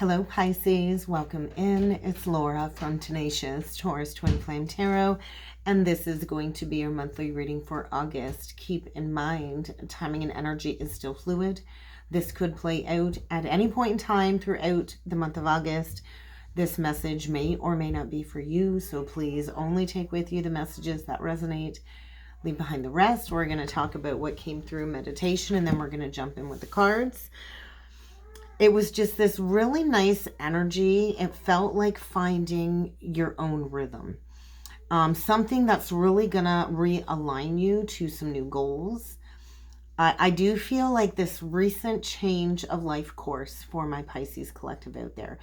Hello Pisces, welcome in. It's Laura from Tenacious Taurus Twin Flame Tarot, and this is going to be your monthly reading for August. Keep in mind, timing and energy is still fluid. This could play out at any point in time throughout the month of August. This message may or may not be for you, so please only take with you the messages that resonate. Leave behind the rest. We're going to talk about what came through meditation, and then we're going to jump in with the cards. It was just this really nice energy. It felt like finding your own rhythm. Something that's really going to realign you to some new goals. I do feel like this recent change of life course for my Pisces collective out there.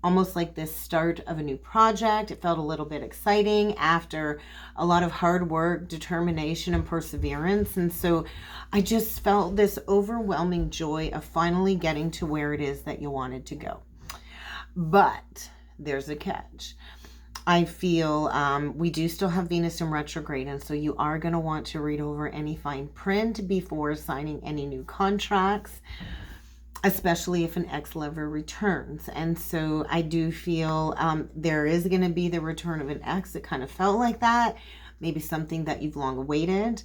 Almost like this start of a new project. It felt a little bit exciting after a lot of hard work, determination, and perseverance. And so I just felt this overwhelming joy of finally getting to where it is that you wanted to go. But there's a catch. I feel we do still have Venus in retrograde, and so you are going to want to read over any fine print before signing any new contracts, especially if an ex-lover returns. And so I do feel there is going to be the return of an ex. It kind of felt like that, maybe something that you've long awaited.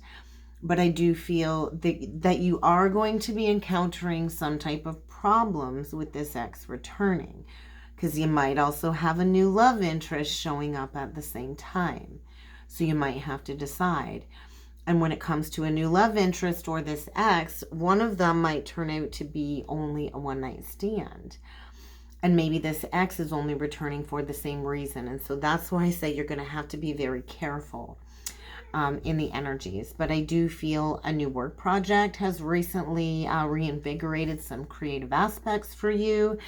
But I do feel that you are going to be encountering some type of problems with this ex returning, because you might also have a new love interest showing up at the same time. So you might have to decide. And when it comes to a new love interest or this ex, one of them might turn out to be only a one-night stand. And maybe this ex is only returning for the same reason. And so that's why I say you're going to have to be very careful in the energies. But I do feel a new work project has recently reinvigorated some creative aspects for you.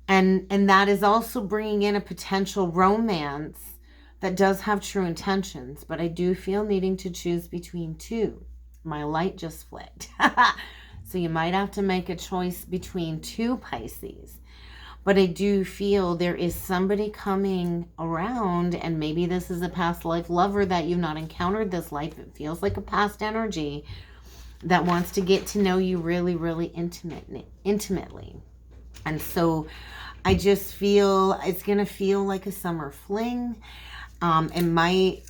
And that is also bringing in a potential romance that does have true intentions, but I do feel needing to choose between two. My light just flicked. So you might have to make a choice between two, Pisces. But I do feel there is somebody coming around, and maybe this is a past life lover that you've not encountered this life. It feels like a past energy that wants to get to know you really, really intimately. And so I just feel it's going to feel like a summer fling. It might,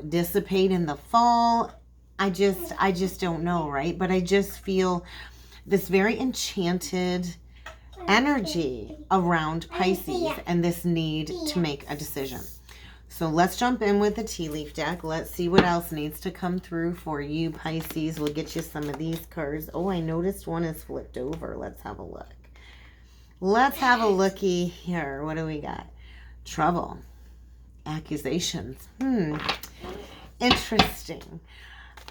dissipate in the fall. I just don't know, right? But I just feel this very enchanted energy around Pisces and this need to make a decision. So let's jump in with the tea leaf deck. Let's see what else needs to come through for you, Pisces. We'll get you some of these cards. Oh, I noticed one is flipped over. Let's have a look. Let's have a looky here. What do we got? Trouble. Accusations. Interesting.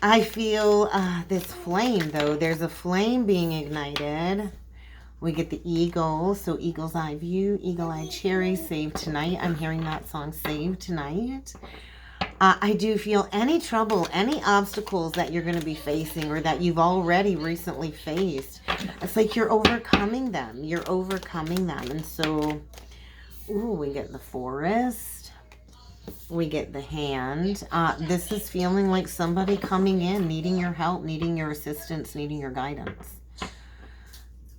I feel this flame, though. There's a flame being ignited. We get the eagle. So eagle's eye view, eagle-eyed cherry, Save Tonight. I'm hearing that song, Save Tonight. I do feel any trouble, any obstacles that you're going to be facing or that you've already recently faced. It's like you're overcoming them. You're overcoming them. And so, we get the forest. We get the hand. This is feeling like somebody coming in, needing your help, needing your assistance, needing your guidance.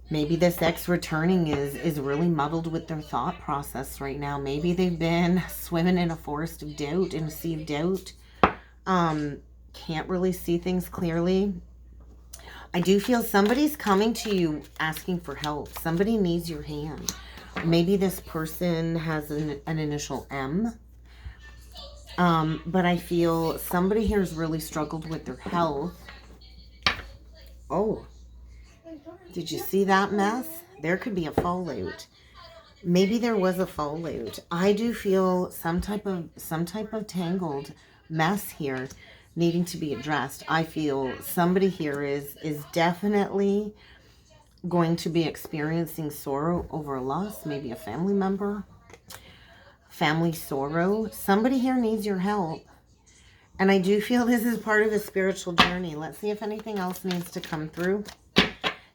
Maybe this ex returning is really muddled with their thought process right now. Maybe they've been swimming in a forest of doubt, in a sea of doubt. Can't really see things clearly. I do feel somebody's coming to you asking for help. Somebody needs your hand. Maybe this person has an initial M. But I feel somebody here has really struggled with their health. Oh, did you see that mess? There could be a fallout. Maybe there was a fallout. I do feel some type of tangled mess here needing to be addressed. I feel somebody here is definitely going to be experiencing sorrow over a loss, maybe a family member. Family sorrow. Somebody here needs your help. And I do feel this is part of a spiritual journey. Let's see if anything else needs to come through.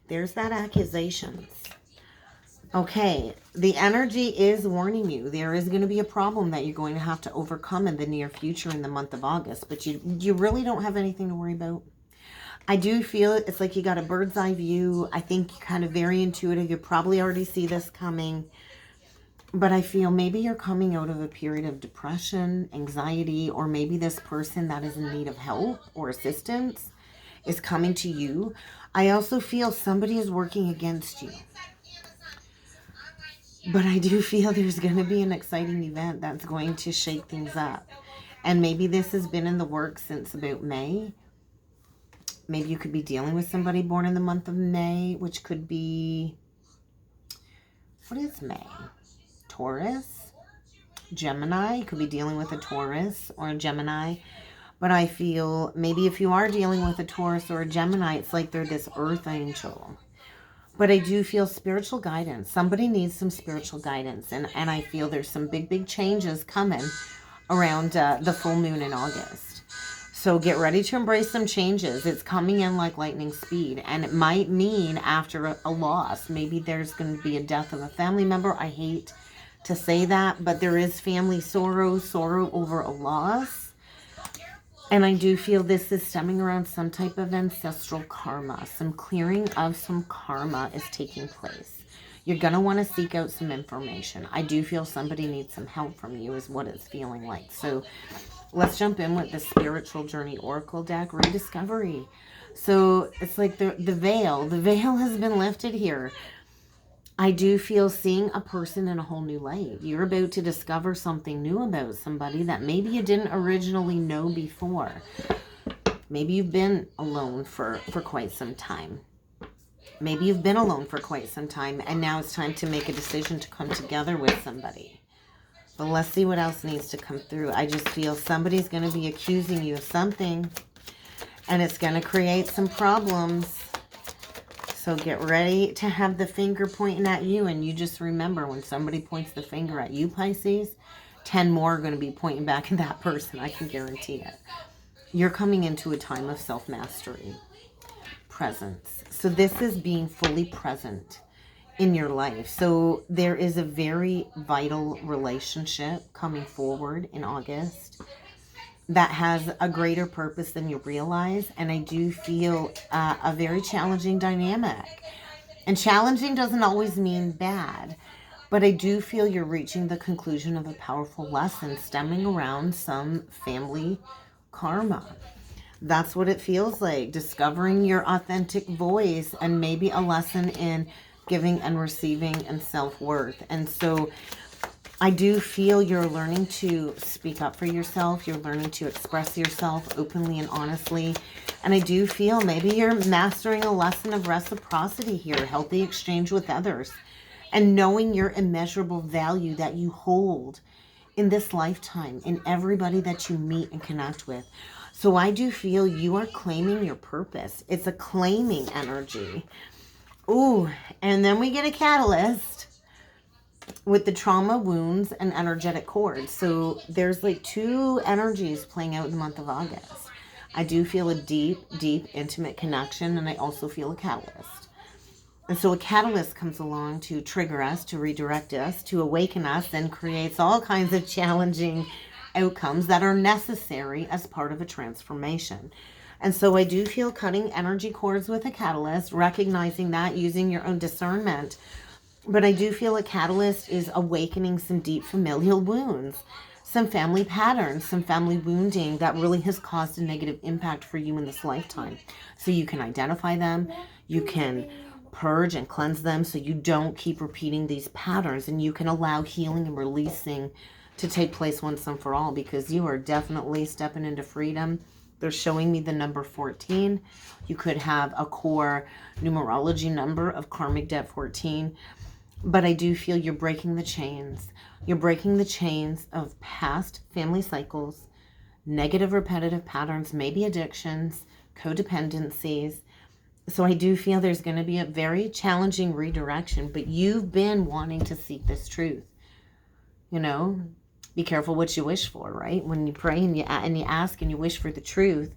There's that accusations. Okay, the energy is warning you. There is going to be a problem that you're going to have to overcome in the near future in the month of August. But you really don't have anything to worry about. I do feel it's like you got a bird's eye view. I think you're kind of very intuitive. You probably already see this coming. But I feel maybe you're coming out of a period of depression, anxiety, or maybe this person that is in need of help or assistance is coming to you. I also feel somebody is working against you. But I do feel there's going to be an exciting event that's going to shake things up. And maybe this has been in the works since about May. Maybe you could be dealing with somebody born in the month of May, which could be, what is May? Taurus, Gemini. You could be dealing with a Taurus or a Gemini. But I feel maybe if you are dealing with a Taurus or a Gemini, it's like they're this earth angel. But I do feel spiritual guidance. Somebody needs some spiritual guidance. And I feel there's some big changes coming around the full moon in August. So get ready to embrace some changes. It's coming in like lightning speed. And it might mean after a loss. Maybe there's going to be a death of a family member. I hate to say that, but there is family sorrow over a loss. And I do feel this is stemming around some type of ancestral karma. Some clearing of some karma is taking place. You're going to want to seek out some information. I do feel somebody needs some help from you is what it's feeling like. So let's jump in with the Spiritual Journey Oracle deck, Rediscovery. So it's like the veil. The veil has been lifted here. I do feel seeing a person in a whole new light. You're about to discover something new about somebody that maybe you didn't originally know before. Maybe you've been alone for quite some time. Maybe you've been alone for quite some time and now it's time to make a decision to come together with somebody. But let's see what else needs to come through. I just feel somebody's going to be accusing you of something and it's going to create some problems. So get ready to have the finger pointing at you. And you just remember when somebody points the finger at you, Pisces, 10 more are going to be pointing back at that person. I can guarantee it. You're coming into a time of self-mastery, presence. So this is being fully present in your life. So there is a very vital relationship coming forward in August that has a greater purpose than you realize. And I do feel a very challenging dynamic. And challenging doesn't always mean bad. But I do feel you're reaching the conclusion of a powerful lesson stemming around some family karma. That's what it feels like. Discovering your authentic voice and maybe a lesson in giving and receiving and self-worth. And so I do feel you're learning to speak up for yourself. You're learning to express yourself openly and honestly. And I do feel maybe you're mastering a lesson of reciprocity here, healthy exchange with others, and knowing your immeasurable value that you hold in this lifetime, in everybody that you meet and connect with. So I do feel you are claiming your purpose. It's a claiming energy. Ooh, and then we get a catalyst with the trauma, wounds, and energetic cords. So there's like two energies playing out in the month of August. I do feel a deep, intimate connection, and I also feel a catalyst. And so a catalyst comes along to trigger us, to redirect us, to awaken us, and creates all kinds of challenging outcomes that are necessary as part of a transformation. And so I do feel cutting energy cords with a catalyst, recognizing that, using your own discernment. But I do feel a catalyst is awakening some deep familial wounds, some family patterns, some family wounding that really has caused a negative impact for you in this lifetime. So you can identify them, you can purge and cleanse them so you don't keep repeating these patterns, and you can allow healing and releasing to take place once and for all, because you are definitely stepping into freedom. They're showing me the number 14. You could have a core numerology number of karmic debt 14. But I do feel you're breaking the chains. You're breaking the chains of past family cycles, negative repetitive patterns, maybe addictions, codependencies. So I do feel there's going to be a very challenging redirection, but you've been wanting to seek this truth. You know, be careful what you wish for, right? When you pray and you ask and you wish for the truth,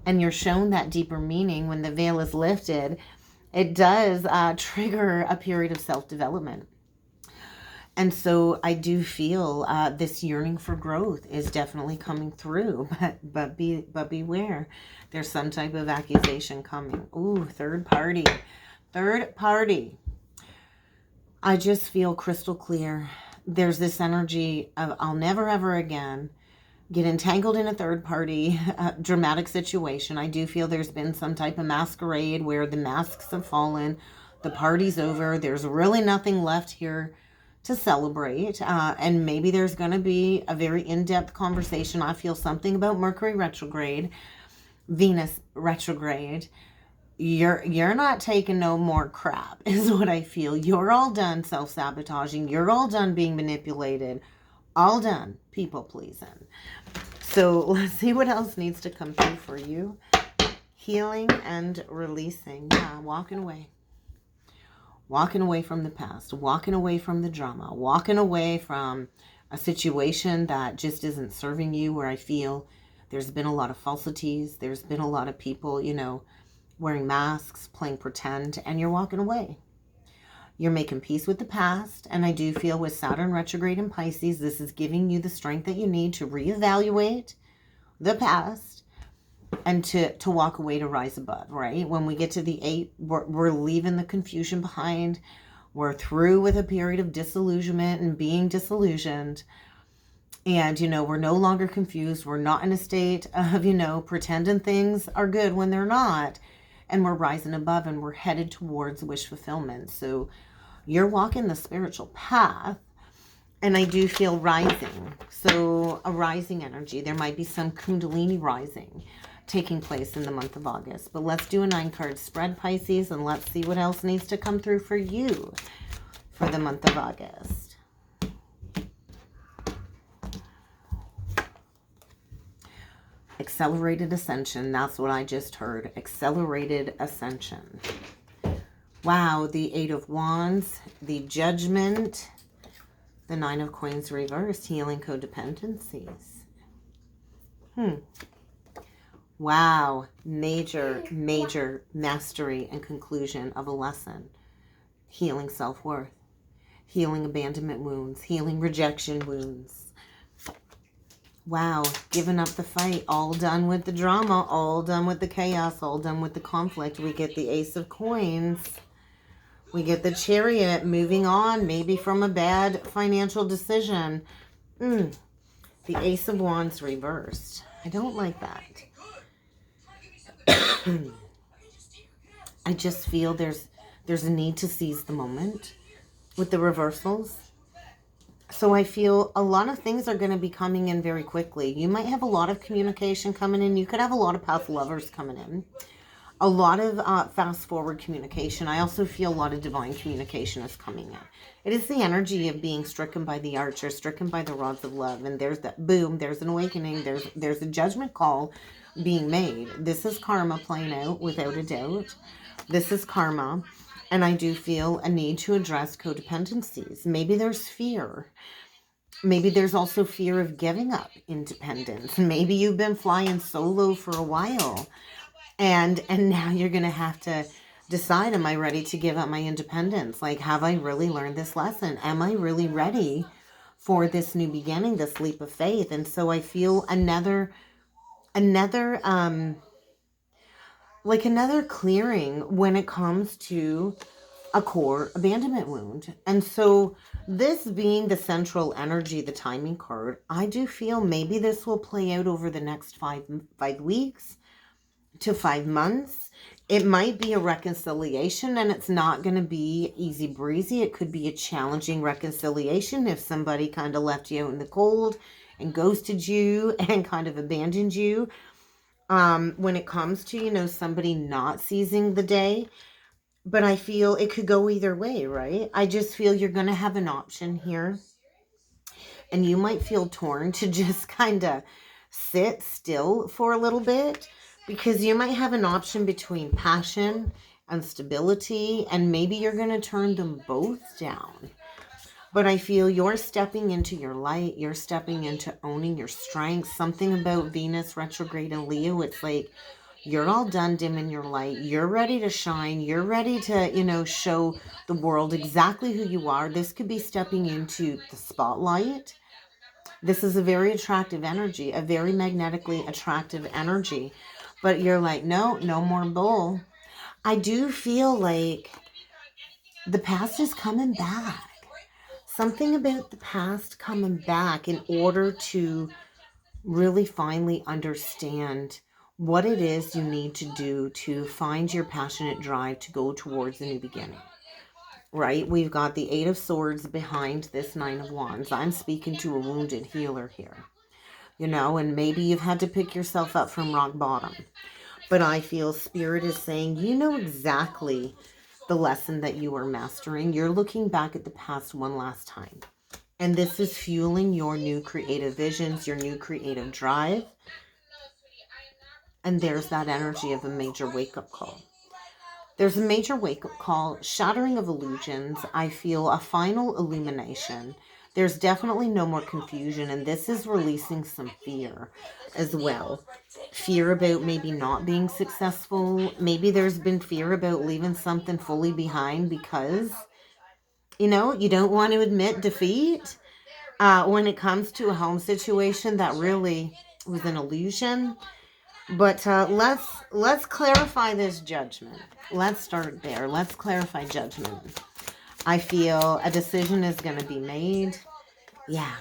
and you're shown that deeper meaning when the veil is lifted, it does trigger a period of self-development. And so I do feel this yearning for growth is definitely coming through, but beware. There's some type of accusation coming. Ooh, third party. Third party. I just feel crystal clear. There's this energy of I'll never ever again get entangled in a third party dramatic situation. I do feel there's been some type of masquerade where the masks have fallen. The party's over. There's really nothing left here to celebrate. And maybe there's going to be a very in-depth conversation. I feel something about Mercury retrograde, Venus retrograde. You're not taking no more crap is what I feel. You're all done self-sabotaging. You're all done being manipulated. All done people pleasing. So let's see what else needs to come through for you. Healing and releasing. Yeah, walking away. Walking away from the past. Walking away from the drama. Walking away from a situation that just isn't serving you, where I feel there's been a lot of falsities. There's been a lot of people, you know, wearing masks, playing pretend, and you're walking away. You're making peace with the past, and I do feel with Saturn retrograde in Pisces, this is giving you the strength that you need to reevaluate the past and to walk away to rise above, right? When we get to the 8, we're leaving the confusion behind. We're through with a period of disillusionment and being disillusioned. And, you know, we're no longer confused. We're not in a state of, you know, pretending things are good when they're not. And we're rising above, and we're headed towards wish fulfillment. So you're walking the spiritual path, and I do feel rising. So a rising energy. There might be some Kundalini rising taking place in the month of August. But let's do a 9-card spread, Pisces, and let's see what else needs to come through for you for the month of August. Accelerated ascension. That's what I just heard. Accelerated ascension. Wow. The 8 of Wands. The Judgment. The 9 of Coins reversed. Healing codependencies. Wow. Major mastery and conclusion of a lesson. Healing self-worth. Healing abandonment wounds. Healing rejection wounds. Wow, giving up the fight, all done with the drama, all done with the chaos, all done with the conflict. We get the Ace of Coins. We get the Chariot, moving on, maybe from a bad financial decision. The Ace of Wands reversed. I don't like that. I just feel there's a need to seize the moment with the reversals. So I feel a lot of things are going to be coming in very quickly. You might have a lot of communication coming in. You could have a lot of past lovers coming in. A lot of fast forward communication. I also feel a lot of divine communication is coming in. It is the energy of being stricken by the archer, stricken by the rods of love. And there's that boom, there's an awakening, there's a judgment call being made. This is karma playing out without a doubt. This is karma. And I do feel a need to address codependencies. Maybe there's fear. Maybe there's also fear of giving up independence. Maybe you've been flying solo for a while. And now you're going to have to decide, am I ready to give up my independence? Like, have I really learned this lesson? Am I really ready for this new beginning, this leap of faith? And so I feel another clearing when it comes to a core abandonment wound. And so this being the central energy, the timing card, I do feel maybe this will play out over the next 5 weeks to 5 months. It might be a reconciliation, and it's not going to be easy breezy. It could be a challenging reconciliation if somebody kind of left you out in the cold and ghosted you and kind of abandoned you. When it comes to, you know, somebody not seizing the day. But I feel it could go either way, right? I just feel you're going to have an option here. And you might feel torn to just kind of sit still for a little bit. Because you might have an option between passion and stability. And maybe you're going to turn them both down. But I feel you're stepping into your light. You're stepping into owning your strengths. Something about Venus retrograde and Leo. It's like You're all done dimming your light. You're ready to shine. You're ready to, show the world exactly who you are. This could be stepping into the spotlight. This is a very attractive energy, a very magnetically attractive energy. But you're like, no, no more bull. I do feel like the past is coming back. Something about the past coming back in order to really finally understand what it is you need to do to find your passionate drive to go towards a new beginning. Right? We've got the Eight of Swords behind this Nine of Wands. I'm speaking to a wounded healer here. And maybe you've had to pick yourself up from rock bottom. But I feel Spirit is saying, you know exactly the lesson that you are mastering. You're looking back at the past one last time. And this is fueling your new creative visions, your new creative drive. And there's that energy of a major wake-up call. There's a major wake-up call, shattering of illusions. I feel a final illumination. There's definitely no more confusion, and this is releasing some fear as well. Fear about maybe not being successful. Maybe there's been fear about leaving something fully behind because, you don't want to admit defeat when it comes to a home situation that really was an illusion. But let's clarify this judgment. Let's start there. Let's clarify judgment. I feel a decision is going to be made. Yeah.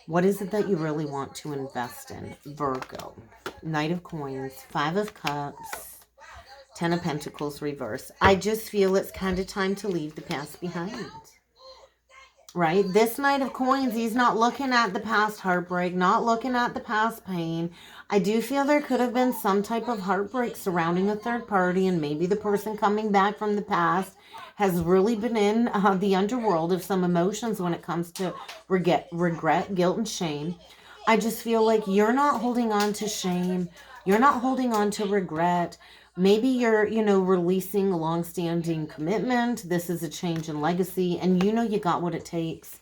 What is it that you really want to invest in? Virgo. Knight of Coins. Five of Cups. Ten of Pentacles reverse. I just feel it's kind of time to leave the past behind. Right? This Knight of Coins, he's not looking at the past heartbreak, not looking at the past pain. I do feel there could have been some type of heartbreak surrounding a third party, and maybe the person coming back from the past has really been in the underworld of some emotions when it comes to regret, guilt, and shame. I just feel like you're not holding on to shame. You're not holding on to regret. Maybe you're, releasing a long-standing commitment. This is a change in legacy, and you got what it takes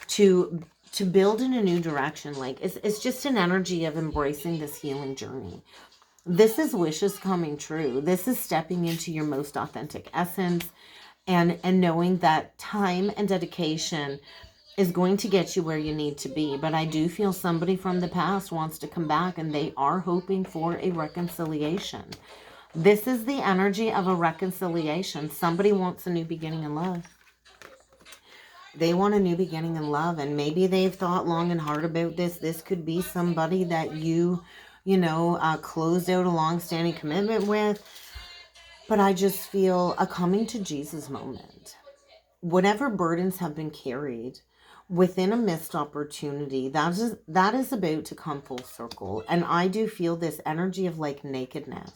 to build in a new direction. Like it's just an energy of embracing this healing journey. This is wishes coming true. This is stepping into your most authentic essence and knowing that time and dedication is going to get you where you need to be. But I do feel somebody from the past wants to come back, and they are hoping for a reconciliation. This is the energy of a reconciliation. Somebody wants a new beginning in love. They want a new beginning in love, and maybe they've thought long and hard about this. This could be somebody that you closed out a long-standing commitment with. But I just feel a coming to Jesus moment. Whatever burdens have been carried within a missed opportunity, that is about to come full circle. And I do feel this energy of like nakedness.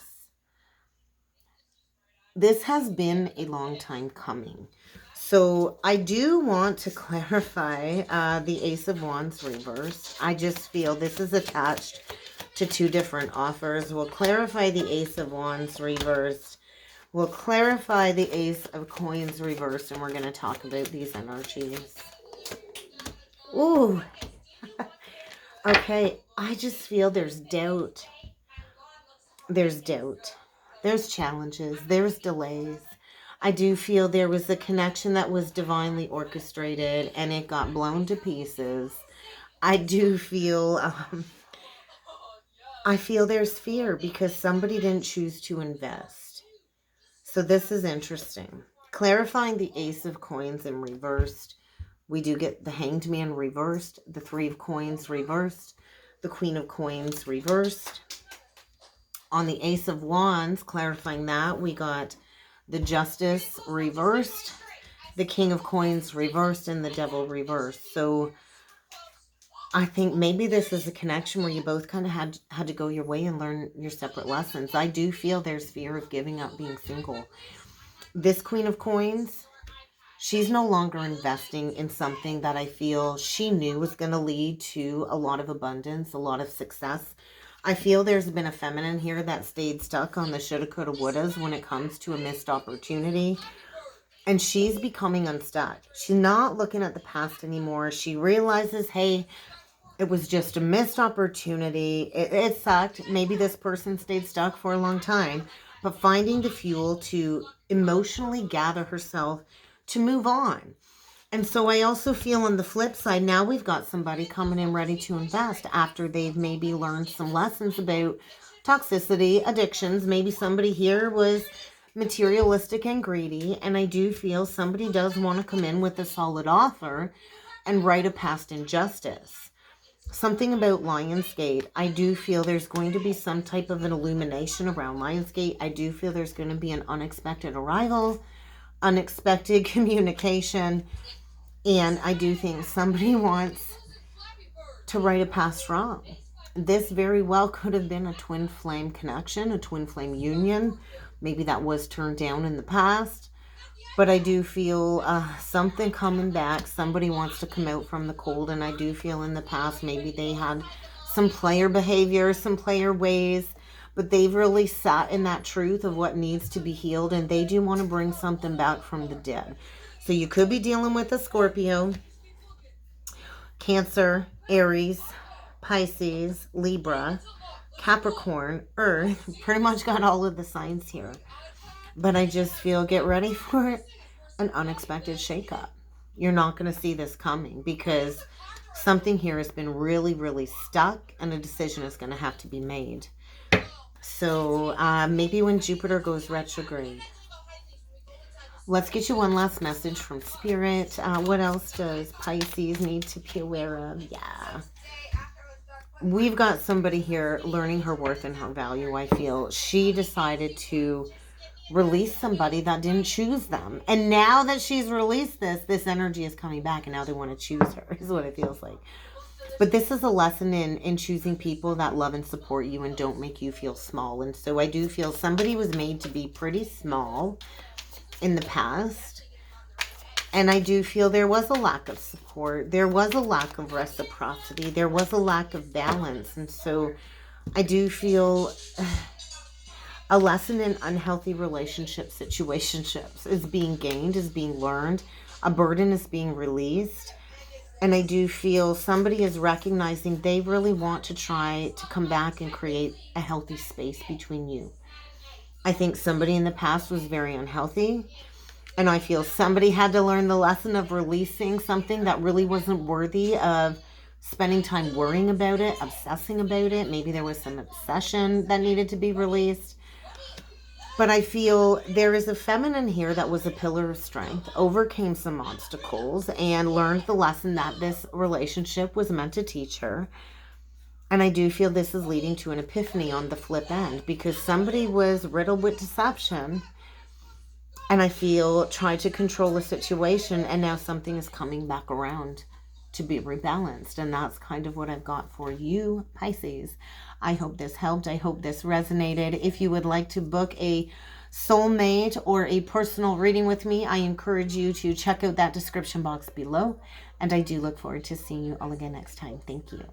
This has been a long time coming. So I do want to clarify the Ace of Wands reverse. I just feel this is attached to two different offers. We'll clarify the Ace of Wands reversed. We'll clarify the Ace of Coins reversed, and we're going to talk about these energies. Ooh. Okay, I just feel there's doubt. There's doubt. There's challenges. There's delays. I do feel there was a connection that was divinely orchestrated, and it got blown to pieces. I do feel... I feel there's fear because somebody didn't choose to invest. So this is interesting. Clarifying the Ace of Coins in reversed. We do get the Hanged Man reversed, the Three of Coins reversed, the Queen of Coins reversed. On the Ace of Wands, clarifying that, we got the Justice reversed, the King of Coins reversed, and the Devil reversed. So I think maybe this is a connection where you both kind of had to go your way and learn your separate lessons. I do feel there's fear of giving up being single. This Queen of Coins, she's no longer investing in something that I feel she knew was going to lead to a lot of abundance, a lot of success. I feel there's been a feminine here that stayed stuck on the shoulda, coulda, wouldas when it comes to a missed opportunity. And she's becoming unstuck. She's not looking at the past anymore. She realizes, hey, It was just a missed opportunity. It sucked. Maybe this person stayed stuck for a long time, but finding the fuel to emotionally gather herself to move on. And so I also feel on the flip side, now we've got somebody coming in ready to invest after they've maybe learned some lessons about toxicity, addictions. Maybe somebody here was materialistic and greedy. And I do feel somebody does want to come in with a solid offer and right a past injustice. Something about Lionsgate. I do feel there's going to be some type of an illumination around Lionsgate. I do feel there's going to be an unexpected arrival, unexpected communication. And I do think somebody wants to right a past wrong. This very well could have been a twin flame connection, a twin flame union. Maybe that was turned down in the past. But I do feel something coming back. Somebody wants to come out from the cold. And I do feel in the past maybe they had some player behavior, some player ways. But they've really sat in that truth of what needs to be healed. And they do want to bring something back from the dead. So you could be dealing with a Scorpio, Cancer, Aries, Pisces, Libra, Capricorn, Earth. Pretty much got all of the signs here. But I just feel get ready for an unexpected shakeup. You're not going to see this coming because something here has been really, really stuck and a decision is going to have to be made. So maybe when Jupiter goes retrograde. Let's get you one last message from Spirit. What else does Pisces need to be aware of? Yeah. We've got somebody here learning her worth and her value, I feel. She decided to release somebody that didn't choose them. And now that she's released this energy is coming back and now they want to choose her, is what it feels like. But this is a lesson in choosing people that love and support you and don't make you feel small. And so I do feel somebody was made to be pretty small in the past. And I do feel there was a lack of support. There was a lack of reciprocity. There was a lack of balance. And so I do feel a lesson in unhealthy relationship situationships is being gained, is being learned. A burden is being released. And I do feel somebody is recognizing they really want to try to come back and create a healthy space between you. I think somebody in the past was very unhealthy. And I feel somebody had to learn the lesson of releasing something that really wasn't worthy of spending time worrying about it, obsessing about it. Maybe there was some obsession that needed to be released. But I feel there is a feminine here that was a pillar of strength, overcame some obstacles, and learned the lesson that this relationship was meant to teach her. And I do feel this is leading to an epiphany on the flip end because somebody was riddled with deception. And I feel tried to control the situation and now something is coming back around to be rebalanced. And that's kind of what I've got for you, Pisces. I hope this helped. I hope this resonated. If you would like to book a soulmate or a personal reading with me, I encourage you to check out that description box below. And I do look forward to seeing you all again next time. Thank you.